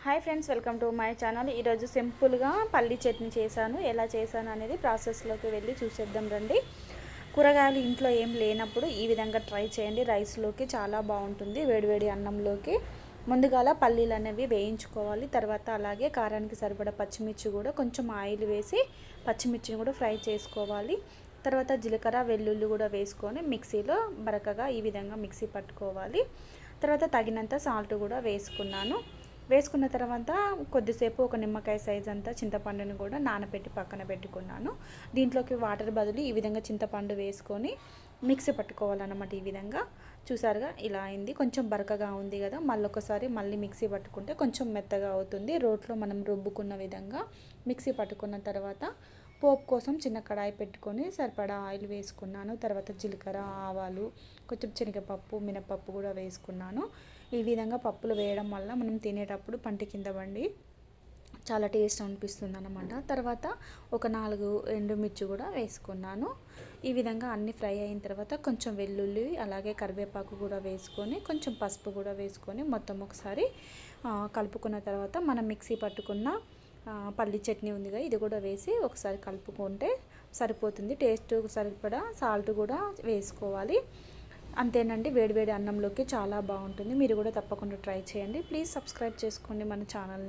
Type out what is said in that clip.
Hi friends, welcome to my channel. ఈరోజు సింపుల్గా పల్లీ చట్నీ చేశాను. ఎలా చేశాను అనేది ప్రాసెస్లోకి వెళ్ళి చూసేద్దాం రండి. కూరగాయలు ఇంట్లో ఏం లేనప్పుడు ఈ విధంగా ట్రై చేయండి. రైస్లోకి చాలా బాగుంటుంది, వేడివేడి అన్నంలోకి. ముందుగాల పల్లీలు అనేవి వేయించుకోవాలి. తర్వాత అలాగే కారానికి సరిపడా పచ్చిమిర్చి కూడా కొంచెం ఆయిల్ వేసి పచ్చిమిర్చిని కూడా ఫ్రై చేసుకోవాలి. తర్వాత జీలకర్ర వెల్లుల్లి కూడా వేసుకొని మిక్సీలో బరకగా ఈ విధంగా మిక్సీ పట్టుకోవాలి. తర్వాత తగినంత సాల్ట్ కూడా వేసుకున్న తర్వాత కొద్దిసేపు ఒక నిమ్మకాయ సైజ్ అంతా చింతపండుని కూడా నానబెట్టి పక్కన పెట్టుకున్నాను. దీంట్లోకి వాటర్ బదులు ఈ విధంగా చింతపండు వేసుకొని మిక్సీ పట్టుకోవాలన్నమాట. ఈ విధంగా చూసారుగా ఇలా అయింది. కొంచెం బరకగా ఉంది కదా, మళ్ళీ మిక్సీ పట్టుకుంటే కొంచెం మెత్తగా అవుతుంది. రోట్లో మనం రుబ్బుకున్న విధంగా మిక్సీ పట్టుకున్న తర్వాత పోపు కోసం చిన్న కడాయి పెట్టుకొని సరిపడా ఆయిల్ వేసుకున్నాను. తర్వాత జీలకర్ర, ఆవాలు, కొంచెం శనగపప్పు, మినపప్పు కూడా వేసుకున్నాను. ఈ విధంగా పప్పులు వేయడం వల్ల మనం తినేటప్పుడు పంటి కింద వండి చాలా టేస్ట్ అనిపిస్తుంది అన్నమాట. తర్వాత ఒక 4 ఎండుమిర్చి కూడా వేసుకున్నాను. ఈ విధంగా అన్నీ ఫ్రై అయిన తర్వాత కొంచెం వెల్లుల్లి అలాగే కరివేపాకు కూడా వేసుకొని కొంచెం పసుపు కూడా వేసుకొని మొత్తం ఒకసారి కలుపుకున్న తర్వాత మనం మిక్సీ పట్టుకున్న పల్లి చట్నీ ఉందిగా, ఇది కూడా వేసి ఒకసారి కలుపుకుంటే సరిపోతుంది. టేస్ట్ సరిపడా సాల్ట్ కూడా వేసుకోవాలి. అంతేనండి, వేడివేడి అన్నంలోకి చాలా బాగుంటుంది. మీరు కూడా తప్పకుండా ట్రై చేయండి. ప్లీజ్ సబ్స్క్రైబ్ చేసుకోండి మన ఛానల్ని.